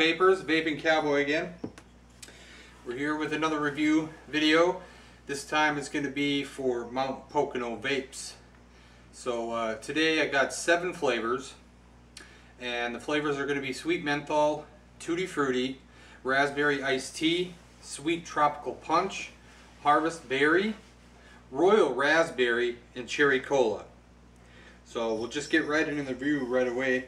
Vapers? Vaping Cowboy again. We're here with another review video. This time it's going to be for Pocono Vapes. So today I got 7 flavors, and the flavors are going to be Sweet Menthol, Tutti Frutti, Raspberry Iced Tea, Sweet Tropical Punch, Harvest Berry, Royal Raspberry, and Cherry Cola. So we'll just get right into the review right away.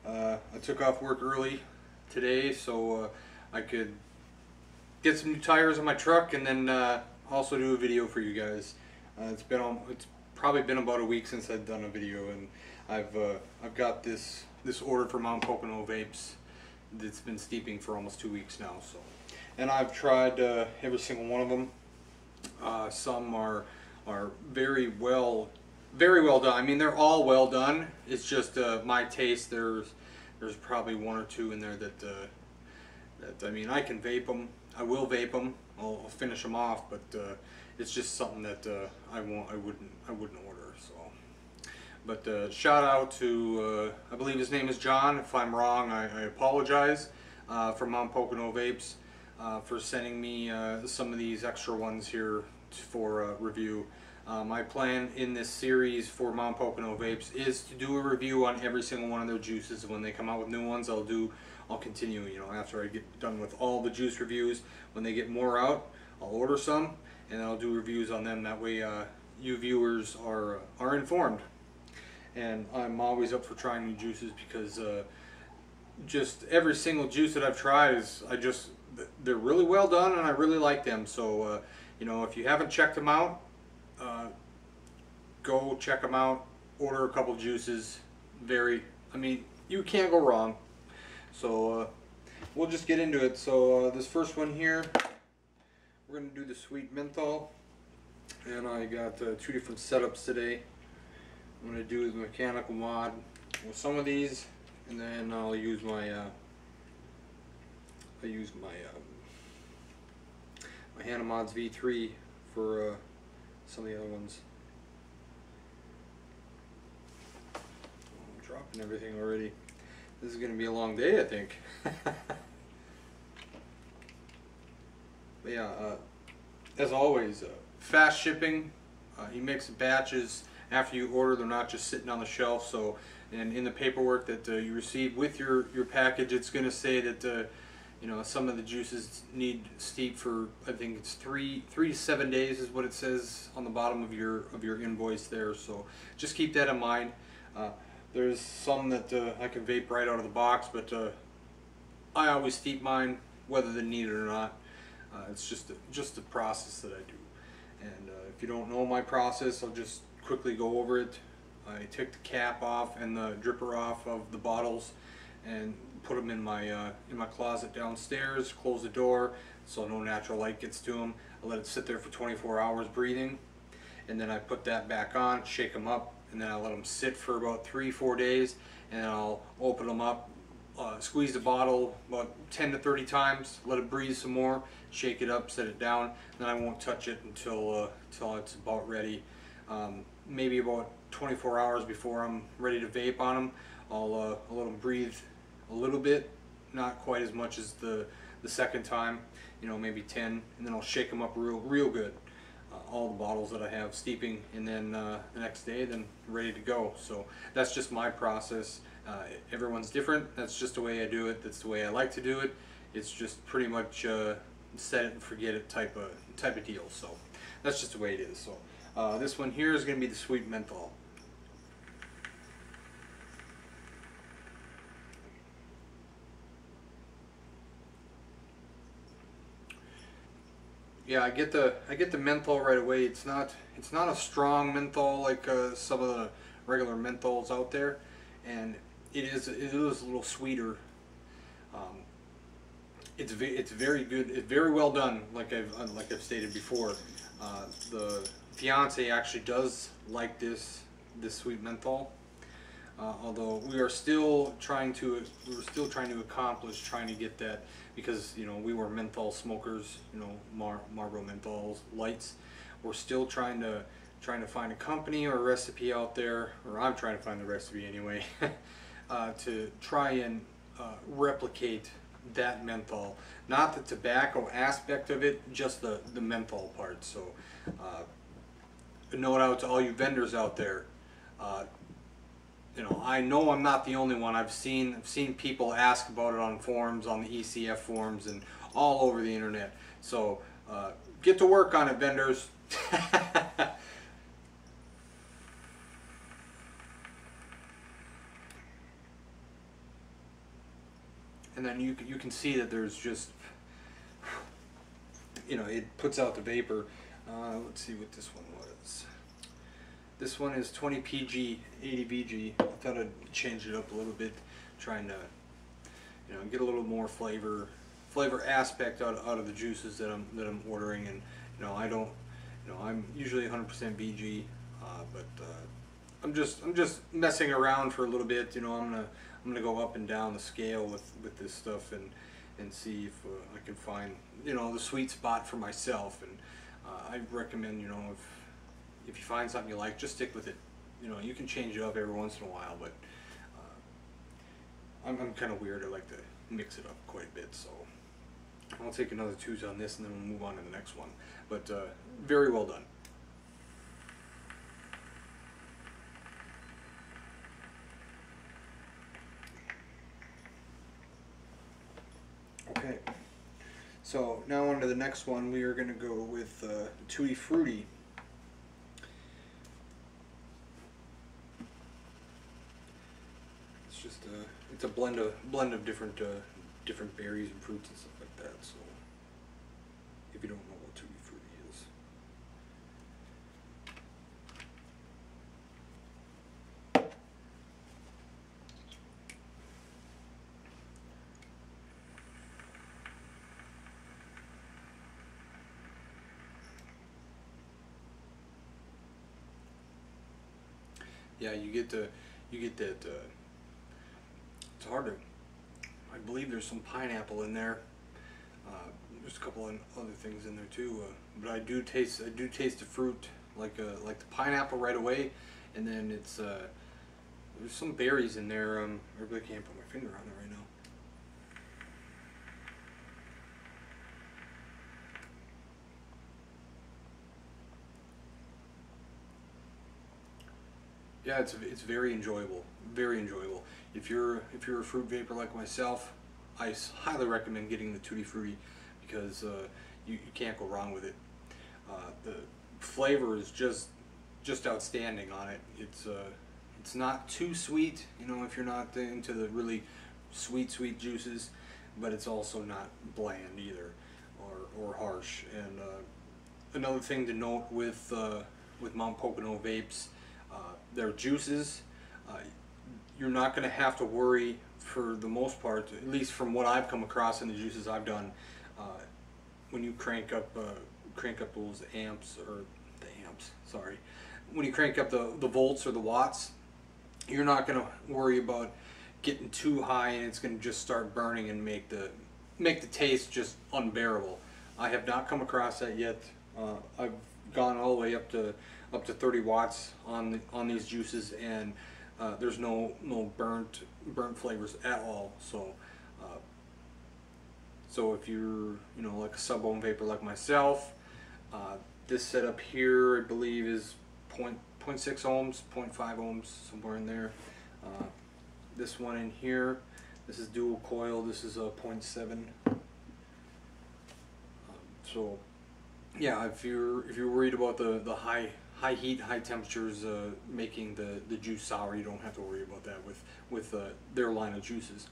I took off work early today so I could get some new tires on my truck and then also do a video for you guys. It's probably been about a week since I've done a video, and I've got this order from Pocono Vapes that's been steeping for almost 2 weeks now. So, and I've tried every single one of them. Some are very well done. I mean, they're all well done. It's just my taste. There's probably 1 or 2 in there that I mean, I can vape them. I will vape them. I'll finish them off, but it's just something that I wouldn't order. So, but shout out to I believe his name is John. If I'm wrong, I apologize. From Pocono Vapes for sending me some of these extra ones here for review. My plan in this series for Pocono Vapes is to do a review on every single one of their juices. When they come out with new ones, I'll continue, you know, after I get done with all the juice reviews. When they get more out, I'll order some and I'll do reviews on them. That way you viewers are informed. And I'm always up for trying new juices because just every single juice that I've tried they're really well done, and I really like them. So you know, if you haven't checked them out, go check them out. Order a couple juices. I mean, you can't go wrong. So we'll just get into it. So this first one here, we're going to do the Sweet Menthol, and I got 2 different setups today. I'm going to do the mechanical mod with some of these, and then I'll use my my Hanamods V3 for some of the other ones. I'm dropping everything already. This is going to be a long day, I think. But yeah, as always, fast shipping. He makes batches after you order. They're not just sitting on the shelf. So, and in the paperwork that you receive with your package, it's going to say that you know, some of the juices need steep for, I think it's 3 to 7 days is what it says on the bottom of your invoice there. So just keep that in mind. There's some that I can vape right out of the box, but I always steep mine whether they need it or not. It's just a process that I do. And if you don't know my process, I'll just quickly go over it. I take the cap off and the dripper off of the bottles and put them in my closet downstairs, close the door so no natural light gets to them. I let it sit there for 24 hours breathing, and then I put that back on, shake them up, and then I let them sit for about 3-4 days, and then I'll open them up, squeeze the bottle about 10 to 30 times, let it breathe some more, shake it up, set it down, then I won't touch it until it's about ready. Maybe about 24 hours before I'm ready to vape on them, I'll let them breathe a little bit, not quite as much as the second time, you know, maybe 10, and then I'll shake them up real good. All the bottles that I have steeping, and then the next day, then ready to go. So that's just my process. Everyone's different. That's just the way I do it. That's the way I like to do it. It's just pretty much set it and forget it type of deal. So that's just the way it is. So this one here is going to be the Sweet Menthol. Yeah, I get the menthol right away. It's not a strong menthol like some of the regular menthols out there, and it is a little sweeter. It's very good. It's very well done. Like I've stated before, the fiance actually does like this Sweet Menthol. Although we were still trying to accomplish trying to get that, because you know we were menthol smokers, you know, Marlboro menthols, lights. We're still trying to find a company or a recipe out there, or I'm trying to find the recipe anyway, to try and replicate that menthol, not the tobacco aspect of it, just the menthol part. So a note out to all you vendors out there. You know, I know I'm not the only one. I've seen people ask about it on forums, on the ECF forums, and all over the internet. So get to work on it, vendors. And then you can see that there's just, you know, it puts out the vapor. Let's see what this one was. This one is 20 PG, 80 VG. I thought I'd change it up a little bit, trying to, you know, get a little more flavor aspect out of the juices that I'm ordering. And you know, I don't, you know, I'm usually 100% VG, but I'm just messing around for a little bit. You know, I'm gonna go up and down the scale with this stuff and see if I can find, you know, the sweet spot for myself. And I recommend, you know, if you find something you like, just stick with it. You know, you can change it up every once in a while, but I'm kind of weird. I like to mix it up quite a bit, so I'll take another twos on this and then we'll move on to the next one. But very well done. Okay, so now on to the next one. We are going to go with Tutti Frutti. It's just it's a blend of different berries and fruits and stuff like that. So if you don't know what Tutti Frutti is. Yeah, you get that. It's hard to. I believe there's some pineapple in there. There's a couple of other things in there too, but I do taste the fruit, like the pineapple right away, and then it's there's some berries in there. I really can't put my finger on it right now. Yeah, it's very enjoyable, very enjoyable. If you're a fruit vapor like myself, I highly recommend getting the Tutti Frutti, because you can't go wrong with it. The flavor is just outstanding on it. It's not too sweet, you know, if you're not into the really sweet juices, but it's also not bland either or harsh. And another thing to note with Mount Pocono Vapes, their juices, you're not going to have to worry, for the most part, at least from what I've come across in the juices I've done, when you crank up those amps, or the amps, sorry, when you crank up the volts or the watts, you're not going to worry about getting too high and it's going to just start burning and make the taste just unbearable. I have not come across that yet. I've gone all the way up to 30 watts on these juices, and there's no burnt flavors at all. So if you're, you know, like a sub-ohm vapor like myself, this setup here I believe is 0.6 ohms, 0.5 ohms, somewhere in there. This one in here, this is dual coil. This is a 0.7. So yeah, if you're worried about the high heat, high temperatures making the juice sour, you don't have to worry about that with their line of juices.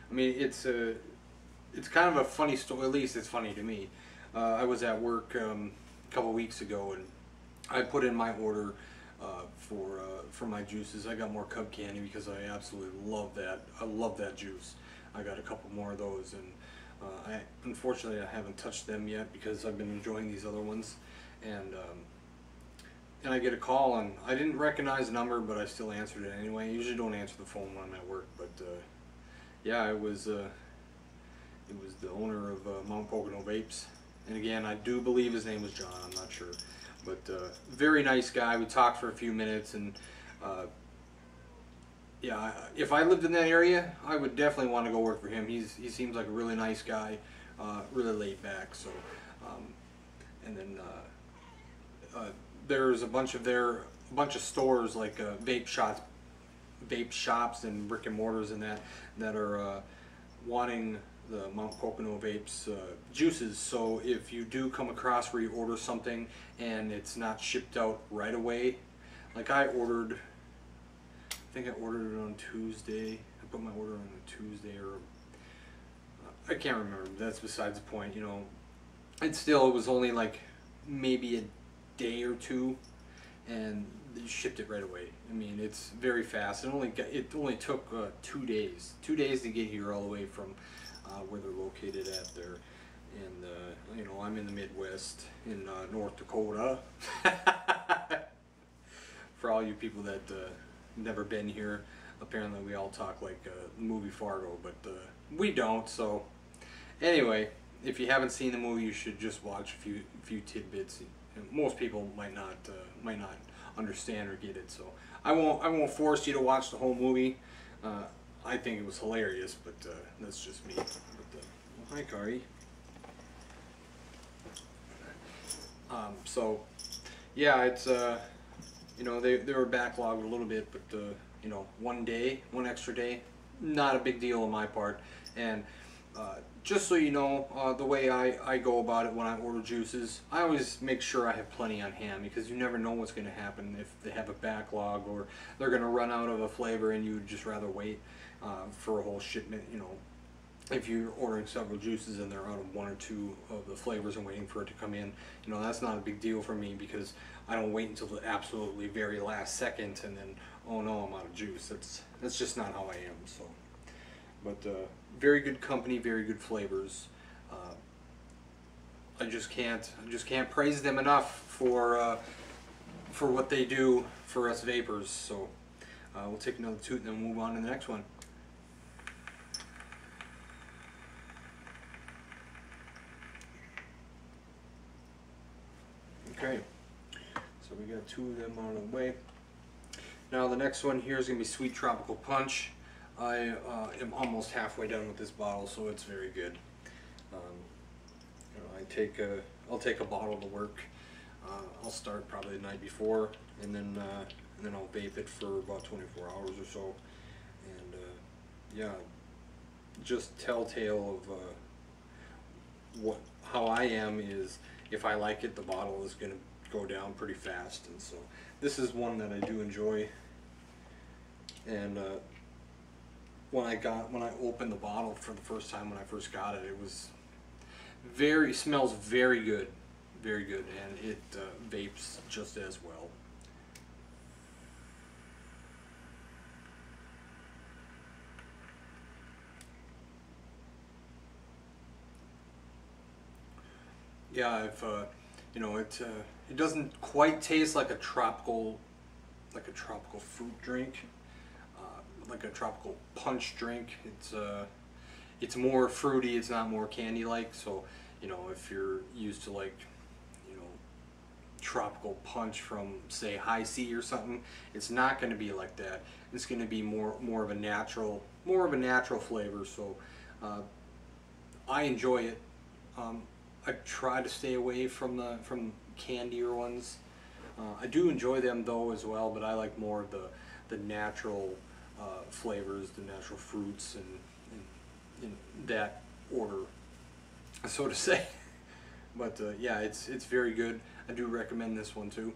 I mean, it's kind of a funny story. At least it's funny to me. I was at work a couple weeks ago, and I put in my order for my juices. I got more Cub Candy because I absolutely love that. I love that juice. I got a couple more of those, and unfortunately I haven't touched them yet because I've been enjoying these other ones. And I get a call, and I didn't recognize the number, but I still answered it anyway. I usually don't answer the phone when I'm at work, but yeah, it was the owner of Mount Pocono Vapes, and again, I do believe his name was John. I'm not sure, But very nice guy. We talked for a few minutes, and yeah, if I lived in that area, I would definitely want to go work for him. He seems like a really nice guy, really laid back. So, and then there's a bunch of stores like vape shops and brick and mortars and that are wanting the Mount Pocono Vapes juices. So if you do come across where you order something and it's not shipped out right away, like I think I ordered it on Tuesday. I put my order on a Tuesday, or I can't remember. That's besides the point. You know, it was only like maybe a day or two, and they shipped it right away. I mean, it's very fast. It only took 2 days. 2 days to get here all the way from where they're located at there. And you know, I'm in the Midwest in North Dakota. For all you people that never been here, apparently we all talk like the movie Fargo, but we don't. So anyway, if you haven't seen the movie, you should just watch a few tidbits. Most people might not understand or get it, so I won't force you to watch the whole movie. I think it was hilarious, but that's just me. But, well, hi, Kari. So yeah, it's you know, they were backlogged a little bit, but you know, one extra day, not a big deal on my part. And just so you know, the way I go about it when I order juices, I always make sure I have plenty on hand, because you never know what's going to happen if they have a backlog, or they're going to run out of a flavor and you'd just rather wait for a whole shipment. You know, if you're ordering several juices and they're out of 1 or 2 of the flavors and waiting for it to come in, you know, that's not a big deal for me, because I don't wait until the absolutely very last second and then, oh no, I'm out of juice. That's just not how I am. So, but very good company, very good flavors. I just can't praise them enough for what they do for us vapors. So we'll take another toot and then move on to the next one. Okay, so we got 2 of them out of the way. Now the next one here is going to be Sweet Tropical Punch. I am almost halfway done with this bottle, so it's very good. You know, I'll take a bottle to work. I'll start probably the night before, and then I'll vape it for about 24 hours or so. And yeah, just telltale of how I am is, if I like it, the bottle is going to go down pretty fast. And so this is one that I do enjoy. And when I opened the bottle for the first time when I first got it, it was smells very good, and it vapes just as well. Yeah, you know, it doesn't quite taste like a tropical fruit drink, like a tropical punch drink. It's more fruity. It's not more candy like. So, you know, if you're used to, like, you know, tropical punch from, say, High C or something, it's not going to be like that. It's going to be more of a natural flavor. So I enjoy it. I try to stay away from candier ones. I do enjoy them though as well, but I like more of the natural flavors, the natural fruits, and in that order, so to say. But yeah, it's very good. I do recommend this one too.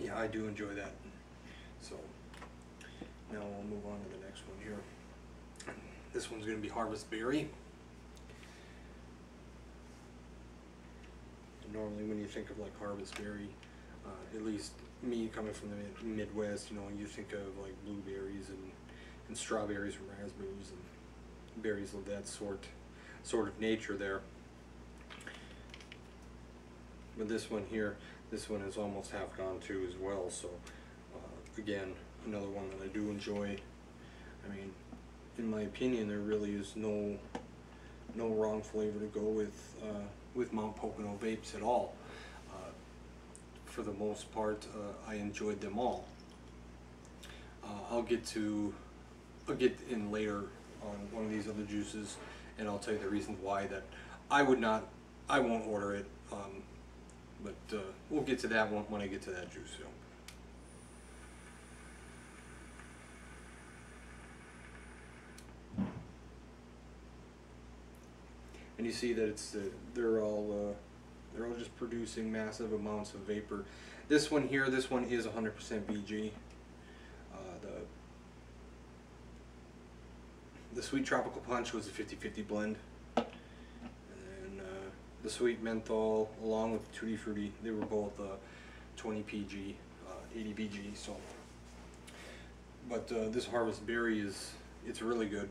Yeah, I do enjoy that. So now we'll move on to the next one here. This one's going to be Harvest Berry. Normally when you think of like Harvest Berry, at least me coming from the Midwest, you know, you think of like blueberries and strawberries and raspberries and berries of that sort of nature there. But this one here, this one is almost half gone too as well. So again, another one that I do enjoy. I mean, in my opinion, there really is no wrong flavor to go with Mount Pocono vapes at all. For the most part, I enjoyed them all. I'll get in later on one of these other juices, and I'll tell you the reasons why that I won't order it. But we'll get to that one when I get to that juice. So. And you see that it's they're all just producing massive amounts of vapor. This one here, this one is 100% VG. The Sweet Tropical Punch was a 50-50 blend, and then the Sweet Menthol along with the Tutti Frutti, they were both 20 PG, 80 VG. So, but this Harvest Berry it's really good.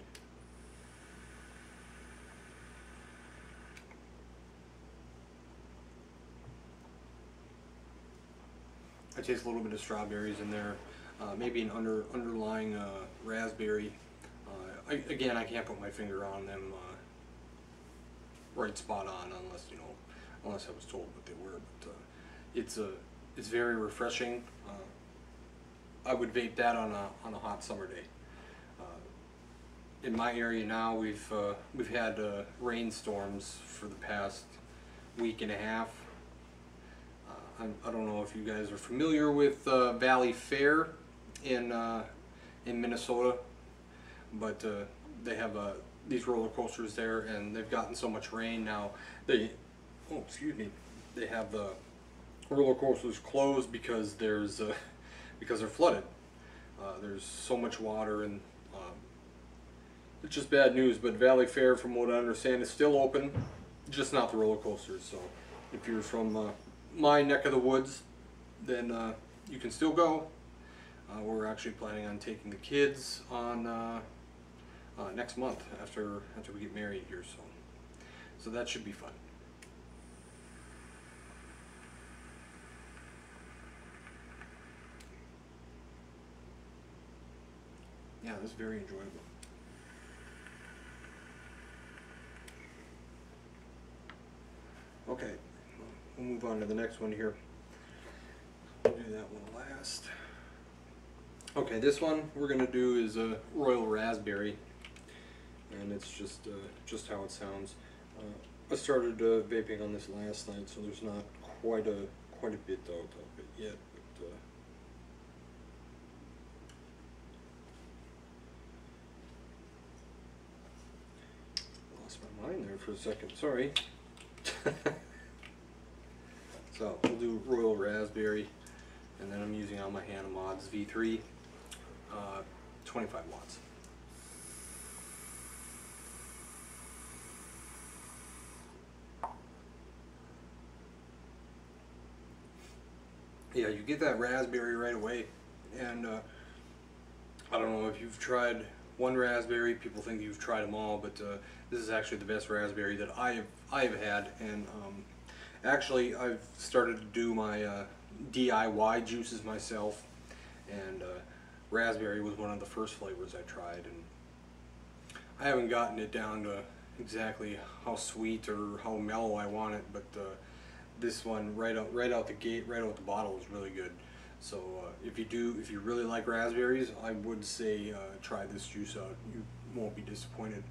I taste a little bit of strawberries in there, maybe an underlying raspberry. Again, I can't put my finger on them right spot on unless I was told what they were. But it's very refreshing. I would vape that on a hot summer day. In my area now, we've had rainstorms for the past week and a half. I don't know if you guys are familiar with Valley Fair in Minnesota, but they have these roller coasters there, and they've gotten so much rain now. They have the roller coasters closed because they're flooded. There's so much water, and it's just bad news. But Valley Fair, from what I understand, is still open, just not the roller coasters. So if you're from my neck of the woods, then you can still go. We're actually planning on taking the kids on next month after we get married here, so that should be fun. Yeah, this is very enjoyable. Okay, we'll move on to the next one here. I'll do that one last. Okay, this one we're gonna do is a Royal Raspberry, and it's just how it sounds. I started vaping on this last night, so there's not quite a bit out of it yet. But, lost my mind there for a second. Sorry. So we'll do Royal Raspberry, and then I'm using on my Mods V3, 25 watts. Yeah, you get that raspberry right away, and I don't know if you've tried one raspberry. People think you've tried them all, but this is actually the best raspberry that I have had. And actually, I've started to do my DIY juices myself, and raspberry was one of the first flavors I tried, and I haven't gotten it down to exactly how sweet or how mellow I want it, but this one right out the gate, right out the bottle, is really good. So if you really like raspberries, I would say try this juice out. You won't be disappointed.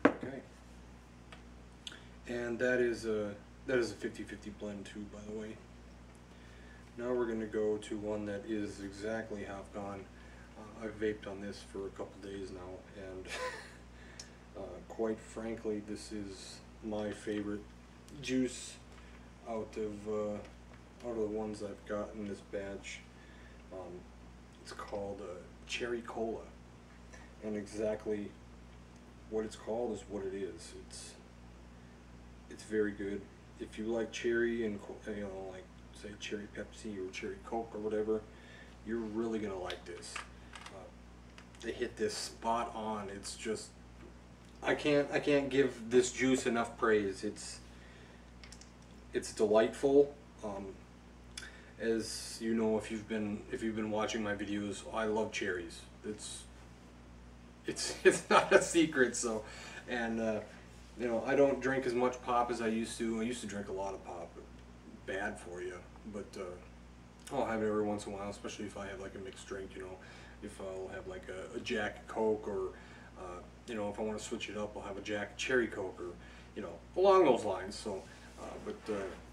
Okay, and that is a 50-50 blend too, by the way. Now we're going to go to one that is exactly half gone. I've vaped on this for a couple days now, and quite frankly, this is my favorite juice out of the ones I've got in this batch. It's called Cherry Cola, and exactly what it's called is what it is. It's very good. If you like cherry and like say cherry Pepsi or cherry Coke or whatever, you're really gonna like this. They hit this spot on. It's just I can't give this juice enough praise. It's delightful. As you know, if you've been watching my videos, I love cherries. It's not a secret. So, and you know, I don't drink as much pop as I used to. I used to drink a lot of pop. Bad for you, but I'll have it every once in a while, especially if I have like a mixed drink. You know, if I'll have like a Jack Coke, or you know, if I want to switch it up, I'll have a Jack Cherry Coke, or you know, along those lines. So,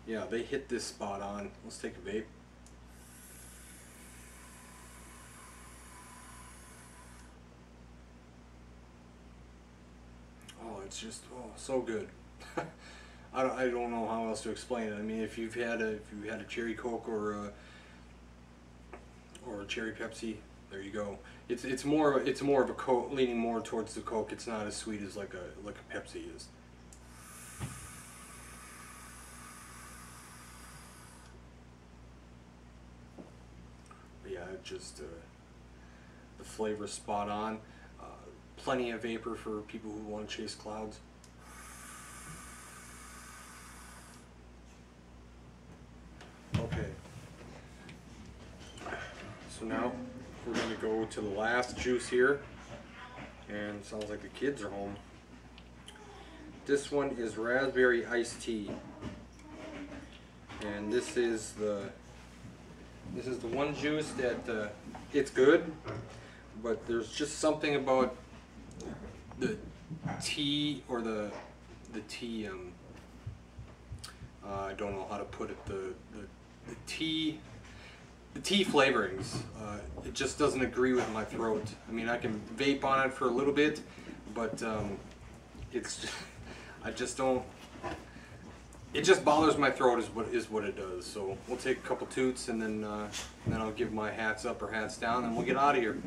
yeah, they hit this spot on. Let's take a vape. Oh, it's just so good. I don't know how else to explain it. I mean, if you had a Cherry Coke or a Cherry Pepsi, there you go. It's more of a Coke, leaning more towards the Coke. It's not as sweet as like a Pepsi is. But yeah, just the flavor spot on. Plenty of vapor for people who want to chase clouds. Okay. So now we're going to go to the last juice here, and it sounds like the kids are home. This one is raspberry iced tea, and this is the one juice that it's good, but there's just something about the tea, or the tea. I don't know how to put it. The tea flavorings. It just doesn't agree with my throat. I mean, I can vape on it for a little bit, but it's just, I just don't. It just bothers my throat, is what it does. So we'll take a couple toots, and then I'll give my hats up or hats down, and we'll get out of here.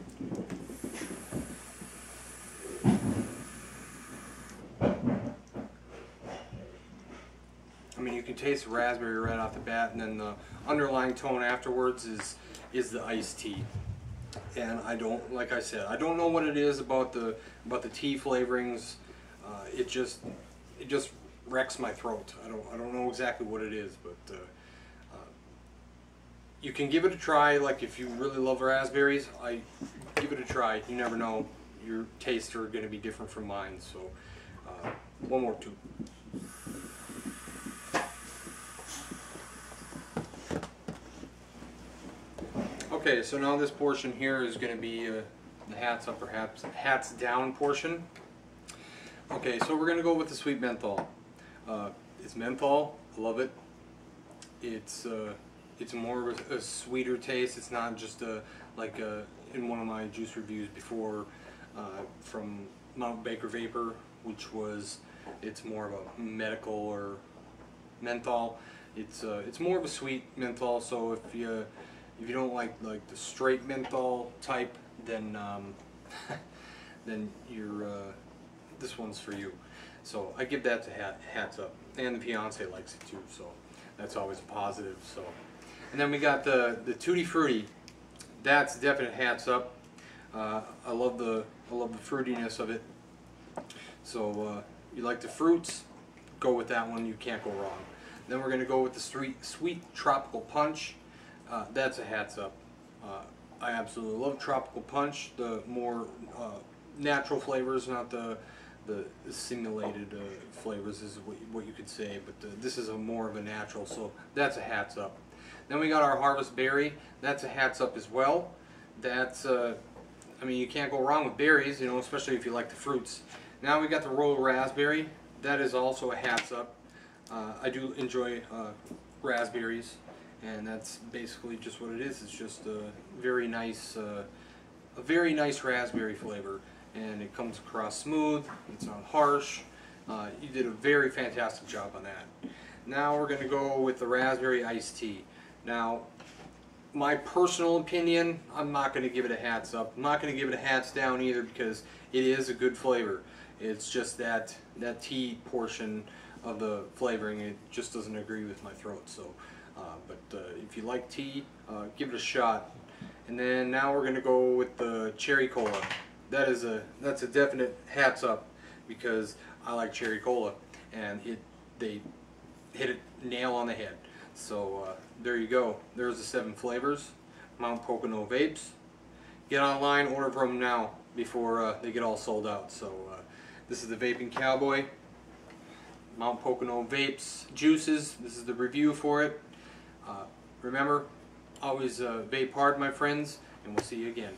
I mean, you can taste the raspberry right off the bat, and then the underlying tone afterwards is the iced tea. And I don't, like I said, I don't know what it is about the tea flavorings. It just wrecks my throat. I don't know exactly what it is, but you can give it a try. Like, if you really love raspberries, I give it a try. You never know, your tastes are going to be different from mine. So one more tube. Okay, so now this portion here is going to be the hats up or hats down portion. Okay, so we're going to go with the sweet menthol. It's menthol. I love it. It's more of a sweeter taste. It's not just like in one of my juice reviews before from Mount Baker Vapor, which was, it's more of a medical or menthol. It's more of a sweet menthol. So if you don't like the straight menthol type, then then this one's for you. So I give that to hats up, and the fiance likes it too, so that's always a positive. So, and then we got the Tutti Frutti. That's definite hats up. I love the fruitiness of it. So you like the fruits, go with that one. You can't go wrong. Then we're gonna go with the sweet tropical punch. That's a hats up. I absolutely love tropical punch. The more natural flavors, not the simulated flavors, is what you could say. But this is more of a natural, so that's a hats up. Then we got our harvest berry. That's a hats up as well. That's I mean, you can't go wrong with berries, you know, especially if you like the fruits. Now we got the royal raspberry. That is also a hats up. I do enjoy raspberries. And that's basically just what it is. It's just a very nice raspberry flavor, and it comes across smooth. It's not harsh. You did a very fantastic job on that. Now we're going to go with the raspberry iced tea. Now, my personal opinion, I'm not going to give it a hats up. I'm not going to give it a hats down either, because it is a good flavor. It's just that tea portion of the flavoring, it just doesn't agree with my throat. So. But if you like tea, give it a shot. And then now we're going to go with the cherry cola. That's a definite hats up. because I like cherry cola, and they hit it nail on the head. So there you go. There's the 7 flavors, Mount Pocono Vapes. Get online, order from them now before they get all sold out. So this is the Vaping Cowboy, Mount Pocono Vapes Juices. This is the review for it. Remember, always vape hard, my friends, and we'll see you again.